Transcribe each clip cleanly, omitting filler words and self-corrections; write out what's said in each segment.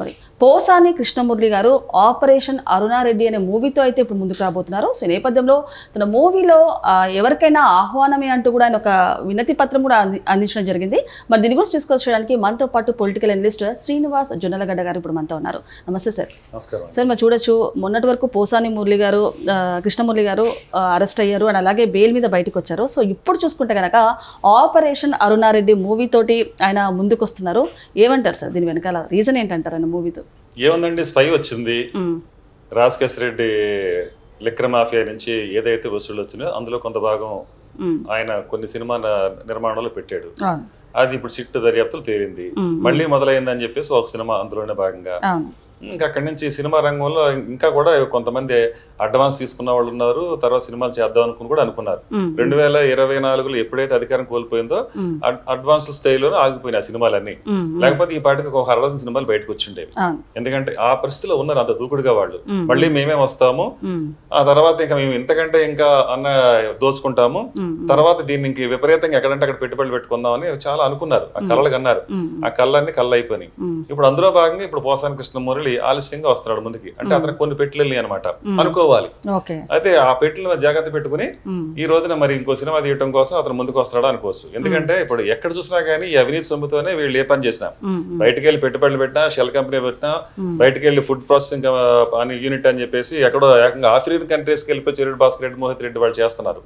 మరి పోసాని కృష్ణమురళి గారు ఆపరేషన్ అరుణారెడ్డి అనే మూవీతో అయితే ఇప్పుడు ముందుకు రాబోతున్నారు. సో ఈ నేపథ్యంలో తన మూవీలో ఎవరికైనా ఆహ్వానమే అంటూ కూడా ఆయన ఒక వినతి పత్రం కూడా అందించడం జరిగింది. మరి దీని గురించి డిస్కస్ చేయడానికి మనతో పాటు పొలిటికల్ అనలిస్ట్ శ్రీనివాస్ జొన్నలగడ్డ గారు ఇప్పుడు మనతో ఉన్నారు. నమస్తే సార్. సార్ మరి చూడొచ్చు, మొన్నటి వరకు పోసాని మురళి గారు కృష్ణమురళి గారు అరెస్ట్ అయ్యారు అండ్ అలాగే బెయిల్ మీద బయటకు వచ్చారు. సో ఇప్పుడు చూసుకుంటే కనుక ఆపరేషన్ అరుణారెడ్డి మూవీ తోటి ఆయన ముందుకు వస్తున్నారు. ఏమంటారు సార్, దీని వెనకాల రీజన్ ఏంటంటారు ఆయన మూవీతో? ఏముందండి, స్పై వచ్చింది. రాజకేశ్ రెడ్డి లిక్కర్ మాఫియా నుంచి ఏదైతే వసూళ్లు వచ్చినాయో అందులో కొంత భాగం ఆయన కొన్ని సినిమా నిర్మాణంలో పెట్టాడు. అది ఇప్పుడు సిట్ దర్యాప్తులు తేలింది. మళ్ళీ మొదలైందని చెప్పేసి ఒక సినిమా అందులోనే భాగంగా ఇంకా అక్కడి నుంచి సినిమా రంగంలో ఇంకా కూడా కొంతమంది అడ్వాన్స్ తీసుకున్న వాళ్ళు ఉన్నారు. తర్వాత సినిమాలు చేద్దాం అనుకుని కూడా అనుకున్నారు. 2024లో ఎప్పుడైతే అధికారం కోల్పోయిందో అడ్వాన్స్ స్థాయిలోనే ఆగిపోయినాయి ఆ సినిమాలన్నీ. లేకపోతే ఈ పాటికి ఒక 60 సినిమాలు బయటకు వచ్చిండేవి. ఎందుకంటే ఆ పరిస్థితిలో ఉన్నారు అంత దూకుడుగా వాళ్ళు. మళ్ళీ మేమే వస్తాము, ఆ తర్వాత ఇంకా మేము ఇంతకంటే ఇంకా అన్న దోచుకుంటాము, తర్వాత దీన్ని ఇంక విపరీతంగా ఎక్కడంటే అక్కడ పెట్టుబడులు పెట్టుకుందాం అని చాలా అనుకున్నారు. ఆ కళలు కన్నారు. ఆ కళ్ళన్నీ కళ్ళు అయిపోయినాయి. ఇప్పుడు అందులో భాగంగా ఇప్పుడు పోసాని కృష్ణమురళి ఆలస్యంగా వస్తున్నాడు ముందుకి. అంటే అతనికి కొన్ని పెట్టెలు అనమాట అనుకోవాలి. అయితే ఆ పెట్టెలు జాగ్రత్త పెట్టుకుని ఈ రోజున మరి ఇంకో సినిమా తీయడం కోసం అతను ముందుకు వస్తాడు అనుకోవచ్చు. ఎందుకంటే ఇప్పుడు ఎక్కడ చూసినా గానీ ఈ అవినీతి సొమ్ముతోనే వీళ్ళు ఏ పని చేసినా, బయటకు వెళ్ళి పెట్టుబడులు పెట్టినా, షెల్ కంపెనీ పెట్టినా, బయటకు వెళ్ళి ఫుడ్ ప్రాసెసింగ్ అని యూనిట్ అని చెప్పేసి ఎక్కడో ఏకంగా ఆఫ్రికన్ కంట్రీస్కి వెళ్ళిపోయి చెరుడు భాస్కర్ రెడ్డి, మోహిత్ రెడ్డి వాళ్ళు చేస్తున్నారు.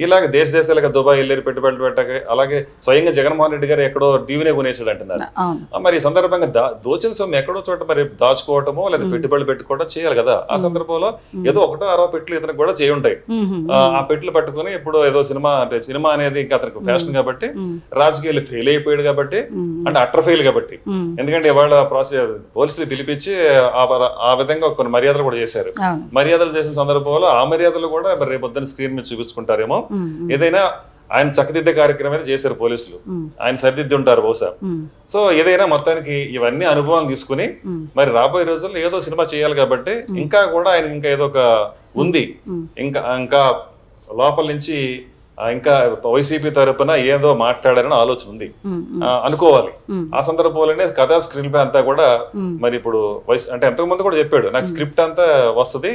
ఇలాగ దేశాలుగా దుబాయ్ వెళ్ళి పెట్టుబడులు పెట్టక, అలాగే స్వయంగా జగన్మోహన్ రెడ్డి గారు ఎక్కడో దీవినే కొనేసాడు అంటున్నారు. మరి ఈ సందర్భంగా దోచిన సొమ్ము ఎక్కడో చోట మరి దాచుకోవటమో లేదా పెట్టుబడులు పెట్టుకోవడం చేయాలి కదా. ఆ సందర్భంలో ఏదో 1-6 పెట్లు ఇతనికి కూడా చేయి ఉంటాయి. ఆ పెట్లు పట్టుకుని ఇప్పుడు ఏదో సినిమా అంటే సినిమా అనేది ఇంకా అతనికి ఫ్యాషన్ కాబట్టి, రాజకీయాలు ఫెయిల్ అయిపోయాడు కాబట్టి, అంటే అట్టర్ ఫెయిల్ కాబట్టి. ఎందుకంటే ఇవాళ పోలీసులు పిలిపించి ఆ విధంగా కొన్ని మర్యాదలు కూడా చేశారు. మర్యాదలు చేసిన సందర్భంలో ఆ మర్యాదలు కూడా మరి రేపు పొద్దున్న స్క్రీన్ మీద చూపించుకుంటారేమో. ఏదైనా ఆయన చక్కదిద్దే కార్యక్రమం అయితే చేశారు పోలీసులు, ఆయన సరిదిద్ది ఉంటారు బహుశా. సో ఏదైనా మొత్తానికి ఇవన్నీ అనుభవం తీసుకుని మరి రాబోయే రోజుల్లో ఏదో సినిమా చేయాలి కాబట్టి ఇంకా కూడా ఆయన ఇంకా ఏదో ఒక ఉంది, ఇంకా లోపల నుంచి ఇంకా వైసీపీ తరపున ఏదో మాట్లాడారని ఆలోచన ఉంది అనుకోవాలి. ఆ సందర్భంలోనే కథా స్క్రీన్ పై అంతా కూడా మరి ఇప్పుడు అంటే ఎంతమంది కూడా చెప్పాడు, నాకు స్క్రిప్ట్ అంతా వస్తుంది,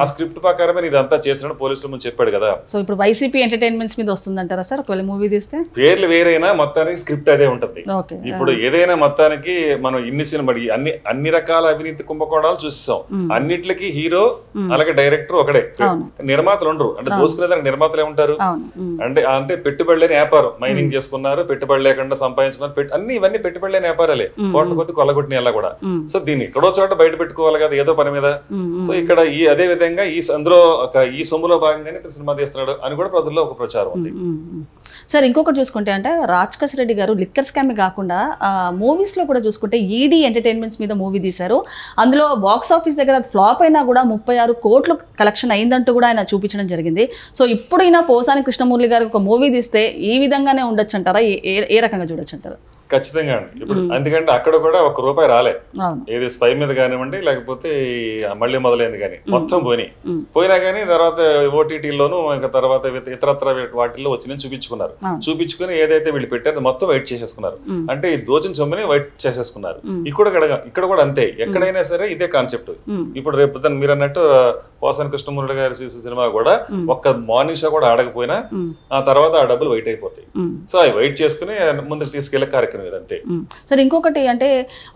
ఆ స్క్రిప్ట్ ప్రకారమే ఇదంతా చేసినట్టు పోలీసుల ముందు చెప్పాడు కదా. సో ఇప్పుడు వైసీపీ ఎంటర్టైన్మెంట్స్ మీద వస్తుందంటారా సార్ ఒకవేళ మూవీ తీస్తే? పేర్లు వేరైనా మొత్తానికి స్క్రిప్ట్ అదే ఉంటుంది. ఇప్పుడు ఏదైనా మొత్తానికి మనం ఇన్ని సినిమా అన్ని రకాల అవినీతి కుంభకోణాలు చూసాం. అన్నిటికీ హీరో అలాగే డైరెక్టర్ ఒకడే, నిర్మాతలు ఉండరు. అంటే దోసుకునేదానికి నిర్మాతలు ఏముంటారు అంటే పెట్టుబడి లేని వ్యాపారం. మైనింగ్ చేసుకున్నారు, పెట్టుబడి లేకుండా సంపాదించుకున్నారు, ఇవన్నీ పెట్టుబడి లేని వ్యాపారాలే, కోట్ల కొద్ది కొల్లగొట్టిన అలా కూడా. సో దీన్ని ఎక్కడో చోట బయట పెట్టుకోవాలి కదా ఏదో పని మీద. సో ఇక్కడ అదే విధంగా అందులో ఈ సొమ్ములో భాగంగానే సినిమా తీస్తున్నాడు అని కూడా ప్రజల్లో ఒక ప్రచారం ఉంది. సార్ ఇంకొకటి చూసుకుంటే అంటే రాజకేశ్ రెడ్డి గారు లిక్కర్ స్కామ్ కాకుండా మూవీస్ లో కూడా చూసుకుంటే ఈడీ ఎంటర్టైన్మెంట్స్ మీద మూవీ తీశారు. అందులో బాక్స్ ఆఫీస్ దగ్గర ఫ్లాప్ అయినా కూడా 36 కోట్లు కలెక్షన్ అయిందంటూ కూడా ఆయన చూపించడం జరిగింది. సో ఇప్పుడు ఈయన పోసాని కృష్ణమురళి గారికి ఒక మూవీ తీస్తే ఈ విధంగానే ఉండొచ్చు అంటారా? ఏ రకంగా చూడొచ్చు అంటారా? ఖచ్చితంగా అండి. ఇప్పుడు ఎందుకంటే అక్కడ కూడా ₹1 రాలే, ఏది స్పై మీద కానివ్వండి లేకపోతే మళ్ళీ మొదలైంది కానీ మొత్తం పోయినా కానీ తర్వాత ఓటీటీలోను ఇంకా తర్వాత ఇతరత్ర వాటిల్లో వచ్చి చూపించుకున్నారు. చూపించుకుని ఏదైతే వీళ్ళు పెట్టారో మొత్తం వైట్ చేసేసుకున్నారు. అంటే ఈ దోచిన సొమ్ముని వైట్ చేసేసుకున్నారు. ఇక్కడ కూడా అంతే, ఎక్కడైనా సరే ఇదే కాన్సెప్ట్. ఇప్పుడు రేపు మీరు అన్నట్టు పోసాని కృష్ణమురళి గారి సినిమా కూడా ఒక్క మార్నింగ్ షో కూడా ఆడకపోయినా ఆ తర్వాత ఆ డబ్బులు వైట్ అయిపోతాయి. సో అవి వైట్ చేసుకుని ముందుకు తీసుకెళ్లే కార్యక్రమం అంతే. సార్ ఇంకొకటి అంటే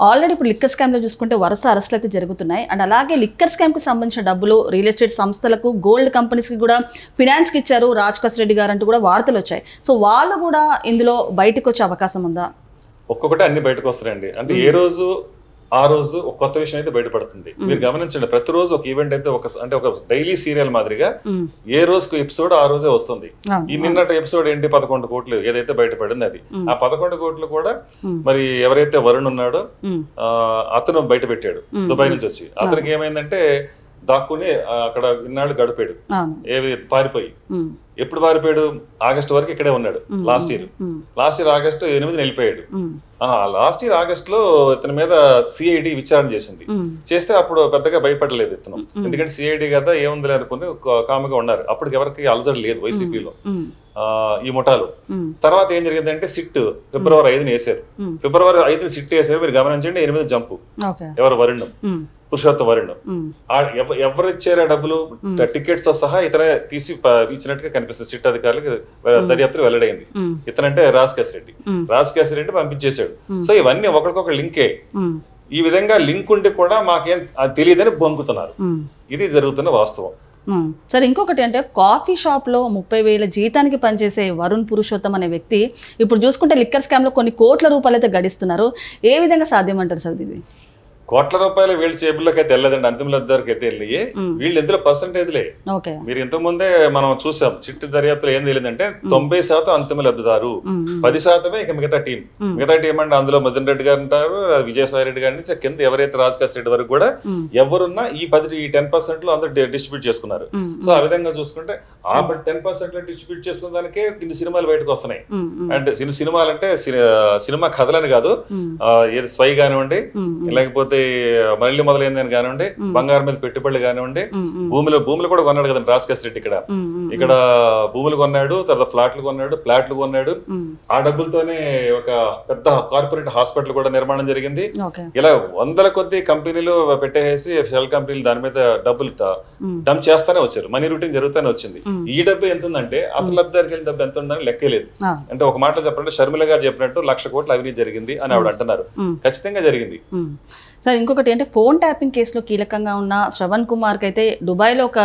ఆల్రెడీ ఇప్పుడు లిక్కర్ స్కామ్ లో చూసుకుంటే వరుస అరెస్టులు అయితే జరుగుతున్నాయి. అండ్ అలాగే లిక్కర్ స్కామ్ కి సంబంధించిన డబ్బులు రియల్ ఎస్టేట్ సంస్థలకు, గోల్డ్ కంపెనీస్ కి కూడా ఫినాన్స్ కి ఇచ్చారు రాజకేశ్ రెడ్డి గారు అంటూ కూడా వార్తలు వచ్చాయి. సో వాళ్ళు కూడా ఇందులో బయటకు వచ్చే అవకాశం ఉందా? ఒక్కొక్కటి అన్ని బయటకు వస్తాయండి. అంటే ఏ రోజు ఆ రోజు ఒక కొత్త విషయం అయితే బయటపడుతుంది. మీరు గమనించండి, ప్రతిరోజు ఒక ఈవెంట్ అయితే ఒక డైలీ సీరియల్ మాదిరిగా ఏ రోజుకు ఎపిసోడ్ ఆ రోజే వస్తుంది. ఈ నిన్నటి ఎపిసోడ్ ఏంటి 11 కోట్లు ఏదైతే బయటపడింది అది. ఆ 11 కోట్లు కూడా మరి ఎవరైతే వరుణ్ ఉన్నాడో అతను బయట పెట్టాడు దుబాయ్ నుంచి వచ్చి. అతనికి ఏమైందంటే దాక్కుని అక్కడ ఇన్నాళ్ళు గడిపాడు, ఏవి పారిపోయి. ఎప్పుడు పారిపోయాడు? ఆగస్టు వరకు ఇక్కడే ఉన్నాడు. లాస్ట్ ఇయర్ ఆగస్టు 8 వెళ్ళిపోయాడు. లాస్ట్ ఇయర్ ఆగస్ట్ లో ఇతని మీద సిఐడి విచారణ చేసింది. చేస్తే అప్పుడు పెద్దగా భయపడలేదు ఇతను, ఎందుకంటే సిఐడి కదా ఏముంది అనుకుని కామ్గా ఉన్నారు. అప్పటికి ఎవరికి అలజడి లేదు వైసీపీలో ఈ ముఠాలు. తర్వాత ఏం జరిగిందంటే సిట్ ఫిబ్రవరి 5 వేసారు. ఫిబ్రవరి 5 సిట్ వేసారు. మీరు గమనించండి, 8 జంపు. ఎవరు? వరుణ్, పురుషోత్తం వరుణ్. ఎవరు ఇచ్చారు డబ్బులు? టికెట్స్ తో సహా ఇతనే తీసి ఇచ్చినట్టుగా కనిపిస్తుంది. సిట్ అధికారులకు దర్యాప్తులు వెల్లడైంది. ఇతనంటే రాజకేశ్ రెడ్డి పంపించేశాడు. సో ఇవన్నీ ఒకరికొకరు లింకే. ఈ విధంగా లింక్ ఉండి కూడా మాకేం తెలియదని బొంకుతున్నారు. ఇది జరుగుతున్న వాస్తవం. సరే, ఇంకొకటి అంటే కాఫీ షాప్ లో 30,000 జీతానికి పనిచేసే వరుణ్ పురుషోత్తం అనే వ్యక్తి ఇప్పుడు చూసుకుంటే లిక్కర్ స్కామ్ లో కొన్ని కోట్ల రూపాయలు అయితే గడిస్తున్నారు. ఏ విధంగా సాధ్యం అంటారు సార్ ఇది? కోట్ల రూపాయలు వీళ్ళ చేతుల్లోకి అయితే వెళ్ళదండి, అంతిమ లబ్ధిదారుకి అయితే వెళ్ళి. వీళ్ళు ఇందులో పర్సంటేజ్లే. మీరు ఇంతకు ముందే మనం చూసాం సిట్ దర్యాప్తులో ఏం తెలియదంటే 90% అంతిమ లబ్ధిదారు, 10% ఇక మిగతా టీం అంటే అందులో మదన్ రెడ్డి గారు ఉంటారు, విజయసాయి రెడ్డి గారి నుంచి కింద ఎవరైతే రాజకేశ్ రెడ్డి వరకు కూడా ఎవరున్నా ఈ 10% లో అందరూ డిస్ట్రిబ్యూట్ చేసుకున్నారు. సో ఆ విధంగా చూసుకుంటే ఆ 10% లో డిస్ట్రిబ్యూట్ చేసుకున్న దానికే ఇన్ని సినిమాలు బయటకు వస్తున్నాయి. అంటే సినిమాలు అంటే సినిమా కథలని కాదు, ఏది స్వై కానివ్వండి, లేకపోతే మళ్ళీ మొదలైందని కానివ్వండి, బంగారం మీద పెట్టుబడులు కానివ్వండి, భూములు కూడా కొన్నాడు కదండి రాజకేశ్ రెడ్డి. ఇక్కడ భూములు కొన్నాడు, తర్వాత ప్లాట్లు కొన్నాడు. ఆ డబ్బులతోనే ఒక పెద్ద కార్పొరేట్ హాస్పిటల్ కూడా నిర్మాణం జరిగింది. ఇలా వందల కొద్ది కంపెనీలు పెట్టేసి షెల్ కంపెనీలు దాని మీద డబ్బులు డంప్ చేస్తానే వచ్చారు. మనీ రూటింగ్ జరుగుతూనే వచ్చింది. ఈ డబ్బు ఎంత ఉందంటే అసలు లబ్ధిదారికి వెళ్ళిన డబ్బు ఎంత ఉందని లెక్కలేదు. అంటే ఒక మాట చెప్పాలంటే షర్మిల గారు చెప్పినట్టు 1,00,000 కోట్ల అవినీతి జరిగింది అని ఆవిడ అంటున్నారు. ఖచ్చితంగా జరిగింది. సార్, ఇంకొకటి అంటే ఫోన్ ట్యాపింగ్ కేసులో కీలకంగా ఉన్న శ్రవణ్ కుమార్కి అయితే దుబాయ్లో ఒక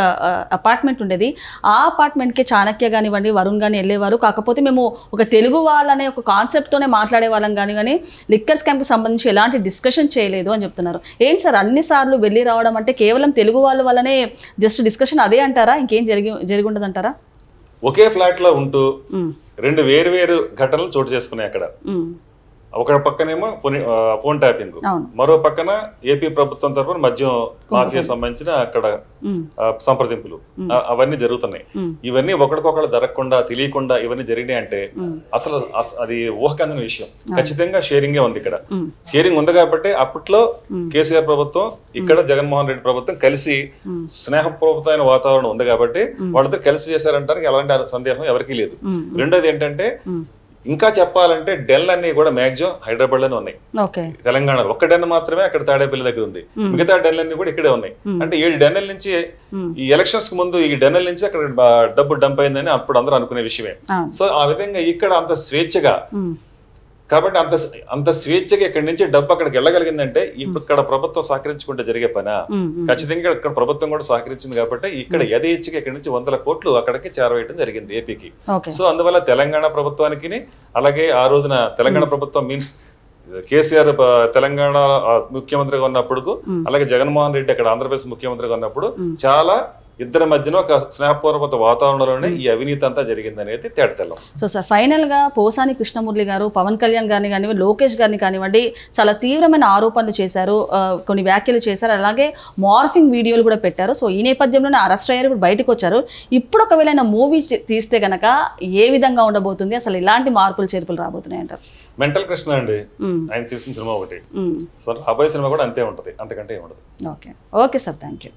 అపార్ట్మెంట్ ఉండేది. ఆ అపార్ట్మెంట్కి చాణక్య కానివ్వండి, వరుణ్ కానీ వెళ్ళేవారు. కాకపోతే మేము ఒక తెలుగు వాళ్ళనే ఒక కాన్సెప్ట్తోనే మాట్లాడే వాళ్ళం కానీ లిక్కర్ స్కామ్కి సంబంధించి ఎలాంటి డిస్కషన్ చేయలేదు అని చెప్తున్నారు. ఏంటి సార్ అన్నిసార్లు వెళ్ళి రావడం అంటే కేవలం తెలుగు వాళ్ళ వల్లనే జస్ట్ డిస్కషన్ అదే అంటారా? ఇంకేం జరిగి ఉండదు అంటారా? ఒకే ఫ్లాట్ లో ఉంటూ 2 వేరు ఘటనలు చోటు చేసుకున్నాయి అక్కడ. ఒక పక్కనేమో ఫోన్ ట్యాపింగ్, మరో పక్కన ఏపీ ప్రభుత్వం తరఫున మద్యం మాఫియా సంబంధించిన అక్కడ సంప్రదింపులు అవన్నీ జరుగుతున్నాయి. ఇవన్నీ ఒకరికొకరు జరగకుండా తెలియకుండా ఇవన్నీ జరిగినాయి అంటే అసలు అది ఊహకందని విషయం. ఖచ్చితంగా షేరింగే ఉంది. ఇక్కడ షేరింగ్ ఉంది కాబట్టి అప్పట్లో కేసీఆర్ ప్రభుత్వం, ఇక్కడ జగన్మోహన్ రెడ్డి ప్రభుత్వం కలిసి స్నేహపూర్వకమైన వాతావరణం ఉంది కాబట్టి వాళ్ళిద్దరు కలిసి చేశారంటానికి ఎలాంటి సందేహం ఎవరికీ లేదు. రెండోది ఏంటంటే ఇంకా చెప్పాలంటే డెల్ అన్ని కూడా మాక్సిమం హైదరాబాద్ లోనే ఉన్నాయి. తెలంగాణలో ఒక్క డెన్ మాత్రమే అక్కడ తాడేపల్లి దగ్గర ఉంది. మిగతా డెల్ అన్ని కూడా ఇక్కడే ఉన్నాయి. అంటే 7 డెన్నెల నుంచి ఈ ఎలక్షన్స్ కి ముందు ఈ డెన్నెల నుంచి అక్కడ డబ్బు డంప్ అయిందని అప్పుడు అందరూ అనుకునే విషయమే. సో ఆ విధంగా ఇక్కడ అంత స్వేచ్ఛగా, కాబట్టి అంత స్వేచ్ఛగా ఇక్కడి నుంచి డబ్బు అక్కడికి వెళ్ళగలిగిందంటే ఇక్కడ ప్రభుత్వం సహకరించుకుంటే జరిగే పనా? ఖచ్చితంగా ఇక్కడ ప్రభుత్వం కూడా సహకరించింది కాబట్టి ఇక్కడ యథేచ్ఛగా ఇక్కడి నుంచి 100 కోట్లు అక్కడికి చేరవేయడం జరిగింది ఏపీకి. సో అందువల్ల తెలంగాణ ప్రభుత్వానికి, అలాగే ఆ రోజున తెలంగాణ ప్రభుత్వం మీన్స్ కేసీఆర్ తెలంగాణ ముఖ్యమంత్రిగా ఉన్నప్పుడు, అలాగే జగన్మోహన్ రెడ్డి అక్కడ ఆంధ్రప్రదేశ్ ముఖ్యమంత్రిగా ఉన్నప్పుడు చాలా ఇద్దరి మధ్యన ఒక స్నేహపూర్వక వాతావరణంలోనే ఈ అవినీతి అంతా జరిగిందనేది తేటతెల్లం. సో సార్, ఫైనల్ గా పోసాని కృష్ణమురళి గారు పవన్ కళ్యాణ్ గారిని కానివ్వండి, లోకేష్ గారిని కానివ్వండి చాలా తీవ్రమైన ఆరోపణలు చేశారు, కొన్ని వ్యాఖ్యలు చేశారు, అలాగే మార్ఫింగ్ వీడియోలు కూడా పెట్టారు. సో ఈ నేపథ్యంలోనే అరెస్ట్ అయ్యారు, ఇప్పుడు బయటకు వచ్చారు. ఇప్పుడు ఒకవేళ మూవీ తీస్తే గనక ఏ విధంగా ఉండబోతుంది, అసలు ఎలాంటి మార్పులు చేర్పులు రాబోతున్నాయి అంటారు? మెంటల్ కృష్ణ అండి ఆయన చేసిన సినిమా ఒకటి. సో రాబోయే సినిమా కూడా అంతే ఉంటుంది, అంతకంటే ఏముండదు. Okay sir, thank you.